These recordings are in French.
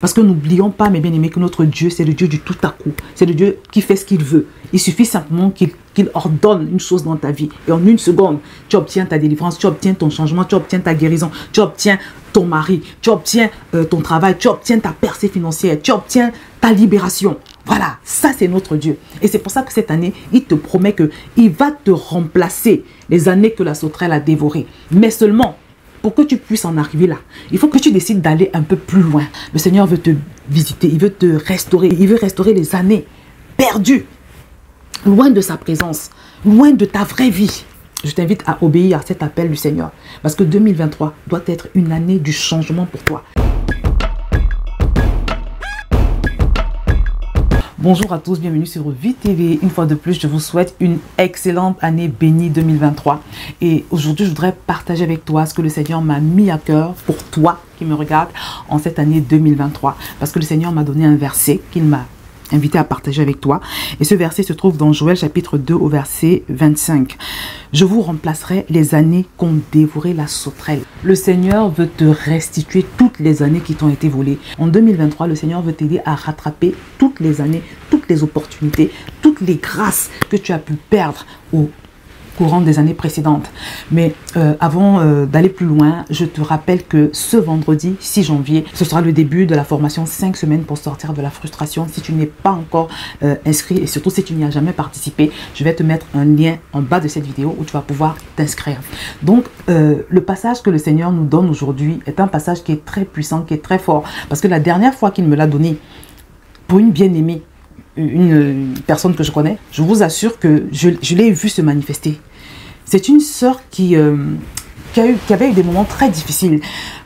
Parce que n'oublions pas, mes bien-aimés, que notre Dieu, c'est le Dieu du tout à coup. C'est le Dieu qui fait ce qu'il veut. Il suffit simplement qu'il ordonne une chose dans ta vie. Et en une seconde, tu obtiens ta délivrance, tu obtiens ton changement, tu obtiens ta guérison, tu obtiens ton mari, tu obtiens ton travail, tu obtiens ta percée financière, tu obtiens ta libération. Voilà, ça c'est notre Dieu. Et c'est pour ça que cette année, il te promet qu'il va te remplacer les années que la sauterelle a dévorées. Mais seulement, pour que tu puisses en arriver là, il faut que tu décides d'aller un peu plus loin. Le Seigneur veut te visiter, il veut te restaurer, il veut restaurer les années perdues, loin de sa présence, loin de ta vraie vie. Je t'invite à obéir à cet appel du Seigneur, parce que 2023 doit être une année du changement pour toi. Bonjour à tous, bienvenue sur Vie TV. Une fois de plus, je vous souhaite une excellente année bénie 2023. Et aujourd'hui, je voudrais partager avec toi ce que le Seigneur m'a mis à cœur pour toi qui me regarde en cette année 2023. Parce que le Seigneur m'a donné un verset qu'il m'a invité à partager avec toi. Et ce verset se trouve dans Joël chapitre 2 au verset 25. Je vous remplacerai les années qu'ont dévoré la sauterelle. Le Seigneur veut te restituer toutes les années qui t'ont été volées. En 2023, le Seigneur veut t'aider à rattraper toutes les années, toutes les opportunités, toutes les grâces que tu as pu perdre au courant des années précédentes. Mais avant d'aller plus loin, je te rappelle que ce vendredi 6 janvier, ce sera le début de la formation 5 semaines pour sortir de la frustration. Si tu n'es pas encore inscrit et surtout si tu n'y as jamais participé, je vais te mettre un lien en bas de cette vidéo où tu vas pouvoir t'inscrire. Donc, le passage que le Seigneur nous donne aujourd'hui est un passage qui est très puissant, qui est très fort. Parce que la dernière fois qu'il me l'a donné pour une bien-aimée, une personne que je connais, je vous assure que je l'ai vu se manifester. C'est une sœur qui avait eu des moments très difficiles.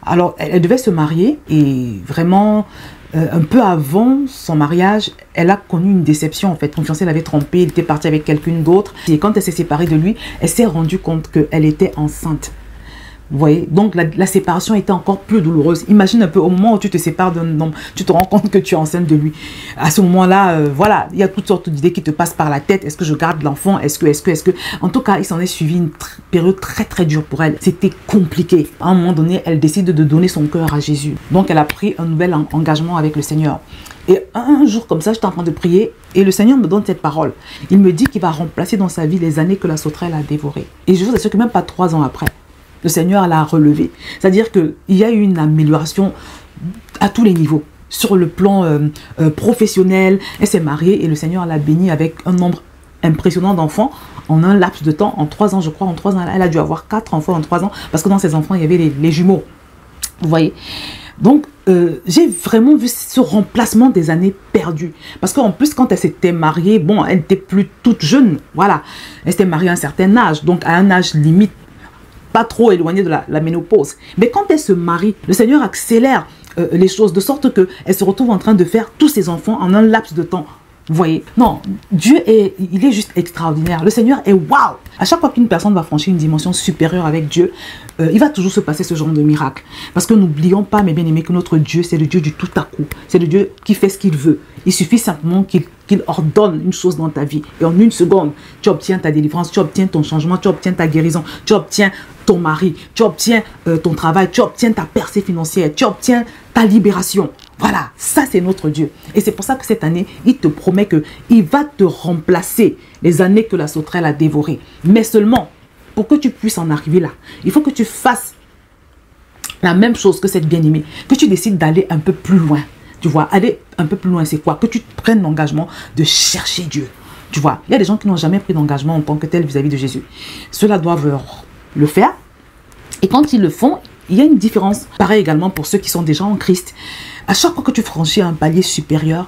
Alors, elle devait se marier et vraiment, un peu avant son mariage, elle a connu une déception en fait. Son fiancé l'avait trompée, il était parti avec quelqu'un d'autre. Et quand elle s'est séparée de lui, elle s'est rendue compte qu'elle était enceinte. Vous voyez, donc la séparation était encore plus douloureuse. Imagine un peu, au moment où tu te sépares d'un homme, tu te rends compte que tu es enceinte de lui. À ce moment-là, voilà, il y a toutes sortes d'idées qui te passent par la tête. Est-ce que je garde l'enfant? Est-ce que... En tout cas, il s'en est suivi une période très très dure pour elle. C'était compliqué. À un moment donné, elle décide de donner son cœur à Jésus. Donc, elle a pris un nouvel engagement avec le Seigneur. Et un jour comme ça, j'étais en train de prier et le Seigneur me donne cette parole. Il me dit qu'il va remplacer dans sa vie les années que la sauterelle a dévorées. Et je vous assure que même pas 3 ans après, le Seigneur l'a relevé. C'est-à-dire qu'il y a eu une amélioration à tous les niveaux. Sur le plan professionnel, elle s'est mariée et le Seigneur l'a bénie avec un nombre impressionnant d'enfants en un laps de temps. En 3 ans, je crois, en 3 ans, elle a dû avoir 4 enfants en 3 ans parce que dans ses enfants, il y avait les jumeaux. Vous voyez? Donc, j'ai vraiment vu ce remplacement des années perdues. Parce qu'en plus, quand elle s'était mariée, bon, elle n'était plus toute jeune. Voilà. Elle s'était mariée à un certain âge, donc à un âge limite, pas trop éloignée de la ménopause. Mais quand elle se marie, le Seigneur accélère les choses de sorte qu'elle se retrouve en train de faire tous ses enfants en un laps de temps. Vous voyez? Non, Dieu il est juste extraordinaire. Le Seigneur est waouh! À chaque fois qu'une personne va franchir une dimension supérieure avec Dieu, il va toujours se passer ce genre de miracle. Parce que n'oublions pas, mes bien-aimés, que notre Dieu, c'est le Dieu du tout à coup. C'est le Dieu qui fait ce qu'il veut. Il suffit simplement qu'il ordonne une chose dans ta vie. Et en une seconde, tu obtiens ta délivrance, tu obtiens ton changement, tu obtiens ta guérison, tu obtiens ton mari, tu obtiens ton travail, tu obtiens ta percée financière, tu obtiens ta libération. Voilà, ça c'est notre Dieu. Et c'est pour ça que cette année, il te promet qu'il va te remplacer les années que la sauterelle a dévorées. Mais seulement, pour que tu puisses en arriver là, il faut que tu fasses la même chose que cette bien-aimée, que tu décides d'aller un peu plus loin. Tu vois, aller un peu plus loin, c'est quoi? Que tu prennes l'engagement de chercher Dieu. Tu vois, il y a des gens qui n'ont jamais pris d'engagement en tant que tel vis-à-vis de Jésus. Ceux-là doivent le faire. Et quand ils le font, il y a une différence. Pareil également pour ceux qui sont déjà en Christ. À chaque fois que tu franchis un palier supérieur,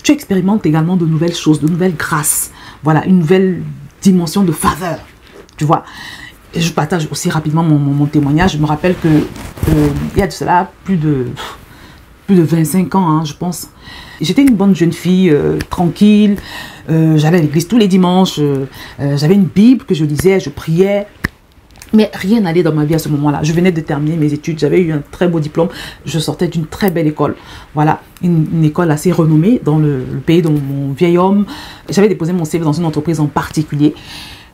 tu expérimentes également de nouvelles choses, de nouvelles grâces. Voilà, une nouvelle dimension de faveur. Tu vois. Et je partage aussi rapidement mon témoignage. Je me rappelle que il y a de cela plus de 25 ans, hein, je pense. J'étais une bonne jeune fille, tranquille. J'allais à l'église tous les dimanches. J'avais une Bible que je lisais, je priais. Mais rien n'allait dans ma vie à ce moment-là. Je venais de terminer mes études. J'avais eu un très beau diplôme. Je sortais d'une très belle école. Voilà, une école assez renommée dans le pays de mon vieil homme. J'avais déposé mon CV dans une entreprise en particulier.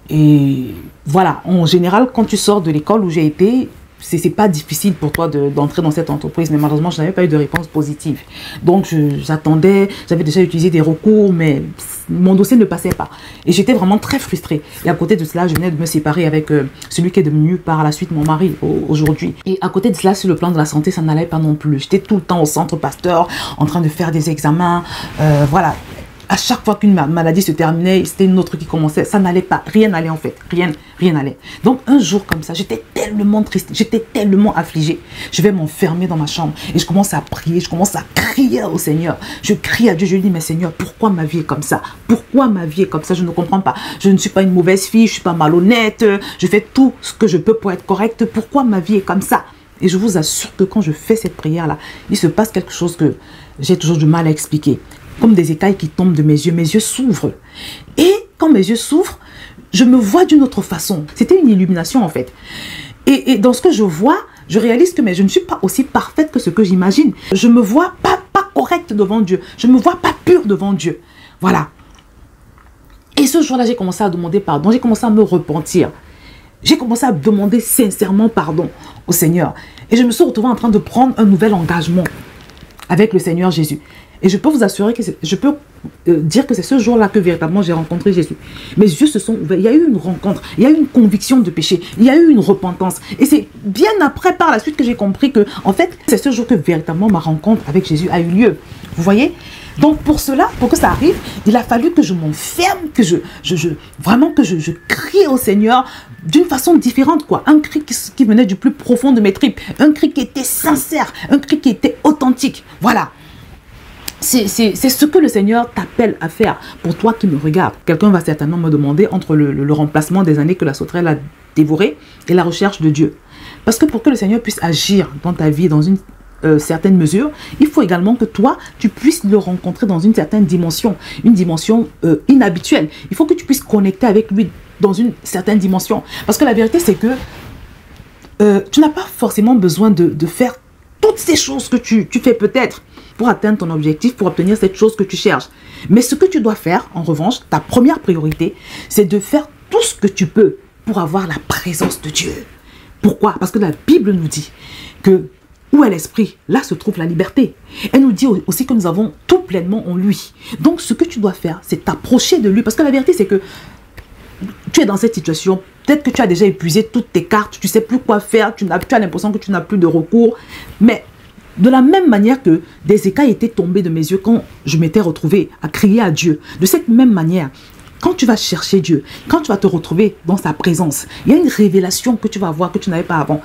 Et voilà, en général, quand tu sors de l'école où j'ai été, c'est pas difficile pour toi d'entrer dans cette entreprise, mais malheureusement, je n'avais pas eu de réponse positive. Donc, j'attendais, j'avais déjà utilisé des recours, mais mon dossier ne passait pas. Et j'étais vraiment très frustrée. Et à côté de cela, je venais de me séparer avec celui qui est devenu par la suite mon mari aujourd'hui. Et à côté de cela, sur le plan de la santé, ça n'allait pas non plus. J'étais tout le temps au centre Pasteur, en train de faire des examens, voilà. À chaque fois qu'une maladie se terminait, c'était une autre qui commençait. Ça n'allait pas. Rien n'allait en fait. Rien n'allait. Donc un jour comme ça, j'étais tellement triste. J'étais tellement affligée. Je vais m'enfermer dans ma chambre et je commence à prier. Je commence à crier au Seigneur. Je crie à Dieu. Je lui dis, mais Seigneur, pourquoi ma vie est comme ça? Pourquoi ma vie est comme ça? Je ne comprends pas. Je ne suis pas une mauvaise fille. Je ne suis pas malhonnête. Je fais tout ce que je peux pour être correcte. Pourquoi ma vie est comme ça? Et je vous assure que quand je fais cette prière-là, il se passe quelque chose que j'ai toujours du mal à expliquer. Comme des écailles qui tombent de mes yeux s'ouvrent. Et quand mes yeux s'ouvrent, je me vois d'une autre façon. C'était une illumination en fait. Et dans ce que je vois, je réalise que mais je ne suis pas aussi parfaite que ce que j'imagine. Je me vois pas correcte devant Dieu. Je me vois pas pure devant Dieu. Voilà. Et ce jour-là, j'ai commencé à demander pardon. J'ai commencé à me repentir. J'ai commencé à demander sincèrement pardon au Seigneur. Et je me suis retrouvée en train de prendre un nouvel engagement avec le Seigneur Jésus. Et je peux vous assurer que je peux dire que c'est ce jour-là que véritablement j'ai rencontré Jésus. Mes yeux se sont ouverts. Il y a eu une rencontre. Il y a eu une conviction de péché. Il y a eu une repentance. Et c'est bien après, par la suite, que j'ai compris que, en fait, c'est ce jour que véritablement ma rencontre avec Jésus a eu lieu. Vous voyez? Donc pour cela, pour que ça arrive, il a fallu que je m'enferme, que vraiment que je crie au Seigneur d'une façon différente, quoi. Un cri qui venait du plus profond de mes tripes. Un cri qui était sincère. Un cri qui était authentique. Voilà. C'est ce que le Seigneur t'appelle à faire pour toi qui me regarde. Quelqu'un va certainement me demander entre le remplacement des années que la sauterelle a dévorées et la recherche de Dieu. Parce que pour que le Seigneur puisse agir dans ta vie dans une certaine mesure, il faut également que toi, tu puisses le rencontrer dans une certaine dimension, une dimension inhabituelle. Il faut que tu puisses connecter avec lui dans une certaine dimension. Parce que la vérité, c'est que tu n'as pas forcément besoin de faire toutes ces choses que tu fais peut-être pour atteindre ton objectif, pour obtenir cette chose que tu cherches. Mais ce que tu dois faire, en revanche, ta première priorité, c'est de faire tout ce que tu peux pour avoir la présence de Dieu. Pourquoi? Parce que la Bible nous dit que où est l'esprit, là se trouve la liberté. Elle nous dit aussi que nous avons tout pleinement en lui. Donc ce que tu dois faire, c'est t'approcher de lui. Parce que la vérité, c'est que tu es dans cette situation, peut-être que tu as déjà épuisé toutes tes cartes, tu ne sais plus quoi faire, tu as l'impression que tu n'as plus de recours. Mais de la même manière que des écailles étaient tombées de mes yeux quand je m'étais retrouvée à crier à Dieu, de cette même manière, quand tu vas chercher Dieu, quand tu vas te retrouver dans sa présence, il y a une révélation que tu vas avoir que tu n'avais pas avant,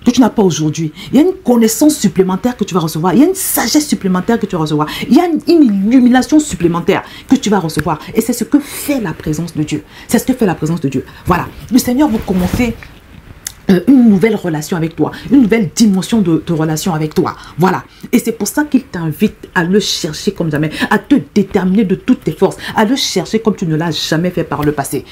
que tu n'as pas aujourd'hui. Il y a une connaissance supplémentaire que tu vas recevoir. Il y a une sagesse supplémentaire que tu vas recevoir. Il y a une illumination supplémentaire que tu vas recevoir. Et c'est ce que fait la présence de Dieu. C'est ce que fait la présence de Dieu. Voilà. Le Seigneur veut commencer une nouvelle relation avec toi, une nouvelle dimension de relation avec toi. Voilà. Et c'est pour ça qu'il t'invite à le chercher comme jamais, à te déterminer de toutes tes forces, à le chercher comme tu ne l'as jamais fait par le passé.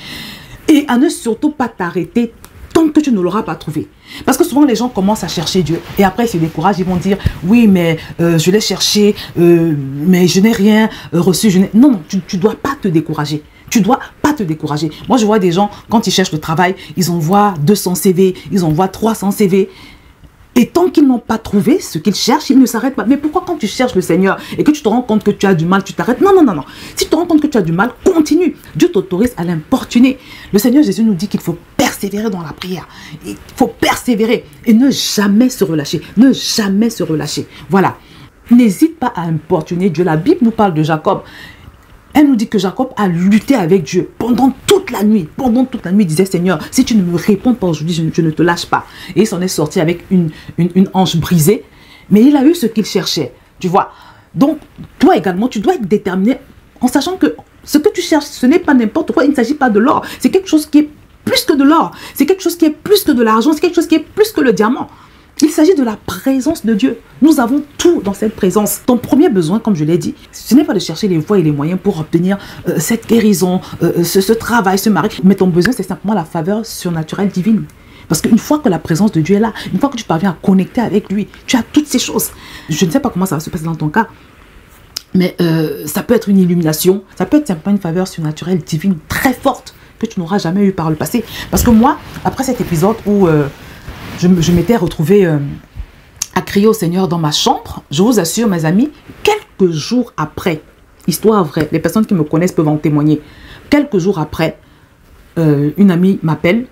Et à ne surtout pas t'arrêter tant que tu ne l'auras pas trouvé. Parce que souvent les gens commencent à chercher Dieu et après ils se découragent, ils vont dire oui mais je l'ai cherché mais je n'ai rien reçu. Non, tu ne dois pas te décourager. Tu ne dois pas te décourager. Moi, je vois des gens, quand ils cherchent le travail, ils envoient 200 CV, ils envoient 300 CV. Et tant qu'ils n'ont pas trouvé ce qu'ils cherchent, ils ne s'arrêtent pas. Mais pourquoi quand tu cherches le Seigneur et que tu te rends compte que tu as du mal, tu t'arrêtes? Non, non, non, non. Si tu te rends compte que tu as du mal, continue. Dieu t'autorise à l'importuner. Le Seigneur Jésus nous dit qu'il faut persévérer dans la prière. Il faut persévérer et ne jamais se relâcher. Ne jamais se relâcher. Voilà. N'hésite pas à importuner Dieu. La Bible nous parle de Jacob. Elle nous dit que Jacob a lutté avec Dieu pendant toute la nuit. Pendant toute la nuit, il disait, Seigneur, si tu ne me réponds pas aujourd'hui, je ne te lâche pas. Et il s'en est sorti avec une hanche brisée. Mais il a eu ce qu'il cherchait. Tu vois. Donc, toi également, tu dois être déterminé en sachant que ce que tu cherches, ce n'est pas n'importe quoi. Il ne s'agit pas de l'or. C'est quelque chose qui est plus que de l'or. C'est quelque chose qui est plus que de l'argent. C'est quelque chose qui est plus que le diamant. Il s'agit de la présence de Dieu. Nous avons tout dans cette présence. Ton premier besoin, comme je l'ai dit, ce n'est pas de chercher les voies et les moyens pour obtenir cette guérison, ce travail, ce mari. Mais ton besoin, c'est simplement la faveur surnaturelle divine. Parce qu'une fois que la présence de Dieu est là, une fois que tu parviens à connecter avec lui, tu as toutes ces choses. Je ne sais pas comment ça va se passer dans ton cas, mais ça peut être une illumination, ça peut être simplement une faveur surnaturelle divine très forte que tu n'auras jamais eu par le passé. Parce que moi, après cet épisode où je m'étais retrouvée à crier au Seigneur dans ma chambre. Je vous assure, mes amis, quelques jours après, histoire vraie, les personnes qui me connaissent peuvent en témoigner. Quelques jours après, une amie m'appelle.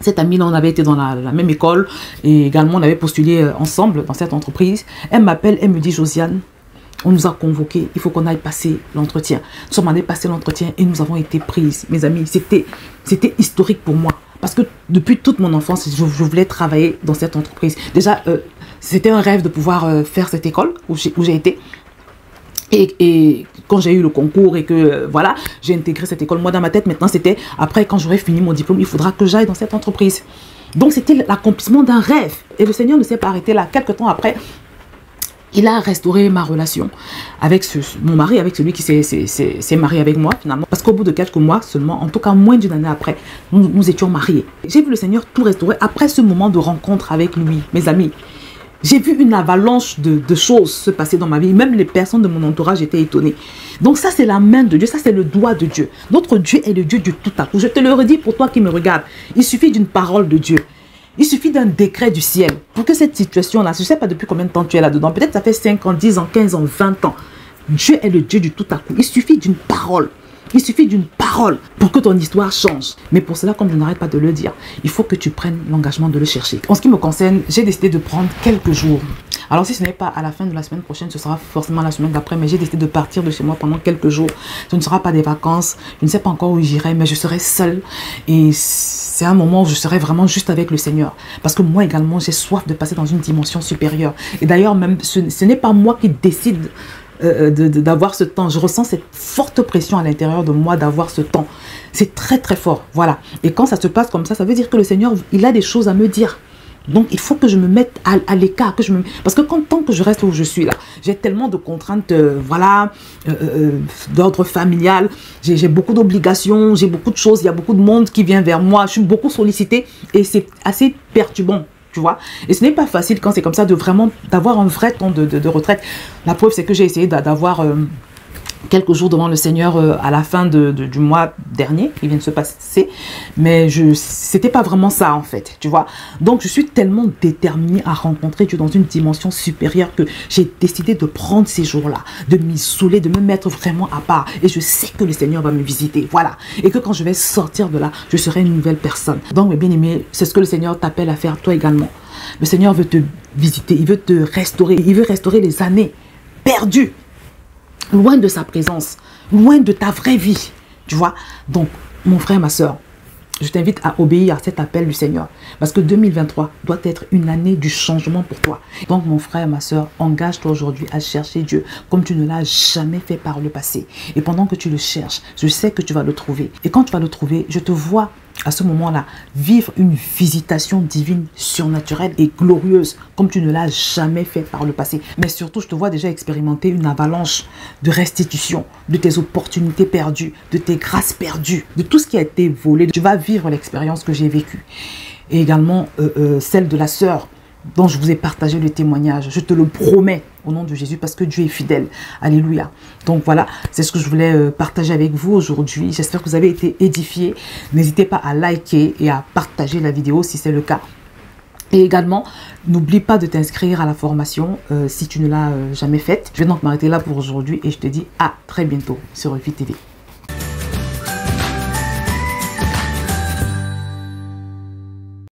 Cette amie-là, on avait été dans la même école et également on avait postulé ensemble dans cette entreprise. Elle m'appelle, elle me dit: Josiane, on nous a convoqués, il faut qu'on aille passer l'entretien. Nous sommes allés passer l'entretien et nous avons été prises. Mes amis, c'était historique pour moi. Parce que depuis toute mon enfance, je voulais travailler dans cette entreprise. Déjà, c'était un rêve de pouvoir faire cette école où j'ai été. Et quand j'ai eu le concours et que voilà, j'ai intégré cette école, moi dans ma tête maintenant c'était, après quand j'aurai fini mon diplôme, il faudra que j'aille dans cette entreprise. Donc c'était l'accomplissement d'un rêve. Et le Seigneur ne s'est pas arrêté là. Quelques temps après, il a restauré ma relation avec mon mari, avec celui qui s'est marié avec moi finalement. Parce qu'au bout de quelques mois seulement, en tout cas moins d'une année après, nous étions mariés. J'ai vu le Seigneur tout restaurer après ce moment de rencontre avec lui, mes amis. J'ai vu une avalanche de choses se passer dans ma vie. Même les personnes de mon entourage étaient étonnées. Donc ça, c'est la main de Dieu. Ça, c'est le doigt de Dieu. Notre Dieu est le Dieu du tout à coup. Je te le redis pour toi qui me regardes. Il suffit d'une parole de Dieu. Il suffit d'un décret du ciel pour que cette situation-là, je ne sais pas depuis combien de temps tu es là-dedans. Peut-être ça fait 5 ans, 10 ans, 15 ans, 20 ans. Dieu est le Dieu du tout à coup. Il suffit d'une parole. Il suffit d'une parole pour que ton histoire change. Mais pour cela, comme je n'arrête pas de le dire, il faut que tu prennes l'engagement de le chercher. En ce qui me concerne, j'ai décidé de prendre quelques jours. Alors si ce n'est pas à la fin de la semaine prochaine, ce sera forcément la semaine d'après. Mais j'ai décidé de partir de chez moi pendant quelques jours. Ce ne sera pas des vacances. Je ne sais pas encore où j'irai, mais je serai seule. Et c'est un moment où je serai vraiment juste avec le Seigneur. Parce que moi également, j'ai soif de passer dans une dimension supérieure. Et d'ailleurs, même ce n'est pas moi qui décide d'avoir ce temps. Je ressens cette forte pression à l'intérieur de moi d'avoir ce temps. C'est très très fort, voilà. Et quand ça se passe comme ça veut dire que le Seigneur, il a des choses à me dire. Donc il faut que je me mette à l'écart, parce que tant que je reste où je suis là, j'ai tellement de contraintes, voilà, d'ordre familial, j'ai beaucoup d'obligations, j'ai beaucoup de choses, il y a beaucoup de monde qui vient vers moi, je suis beaucoup sollicitée et c'est assez perturbant. Tu vois, et ce n'est pas facile quand c'est comme ça d'avoir un vrai temps de retraite. La preuve, c'est que j'ai essayé d'avoir quelques jours devant le Seigneur à la fin du mois dernier qui vient de se passer, mais c'était pas vraiment ça en fait, tu vois. Donc je suis tellement déterminée à rencontrer Dieu dans une dimension supérieure que j'ai décidé de prendre ces jours-là, de m'isoler, de me mettre vraiment à part, et je sais que le Seigneur va me visiter, voilà, et que quand je vais sortir de là, je serai une nouvelle personne. Donc mes bien-aimés, c'est ce que le Seigneur t'appelle à faire toi également. Le Seigneur veut te visiter, il veut te restaurer, il veut restaurer les années perdues, loin de sa présence, loin de ta vraie vie, tu vois. Donc, mon frère, ma soeur, je t'invite à obéir à cet appel du Seigneur. Parce que 2023 doit être une année du changement pour toi. Donc, mon frère, ma soeur, engage-toi aujourd'hui à chercher Dieu comme tu ne l'as jamais fait par le passé. Et pendant que tu le cherches, je sais que tu vas le trouver. Et quand tu vas le trouver, je te vois à ce moment-là vivre une visitation divine, surnaturelle et glorieuse comme tu ne l'as jamais fait par le passé. Mais surtout, je te vois déjà expérimenter une avalanche de restitution de tes opportunités perdues, de tes grâces perdues, de tout ce qui a été volé. Tu vas vivre l'expérience que j'ai vécue. Et également celle de la sœur dont je vous ai partagé le témoignage. Je te le promets au nom de Jésus parce que Dieu est fidèle. Alléluia. Donc voilà, c'est ce que je voulais partager avec vous aujourd'hui. J'espère que vous avez été édifiés. N'hésitez pas à liker et à partager la vidéo si c'est le cas. Et également, n'oublie pas de t'inscrire à la formation si tu ne l'as jamais faite. Je vais donc m'arrêter là pour aujourd'hui et je te dis à très bientôt sur Vie TV.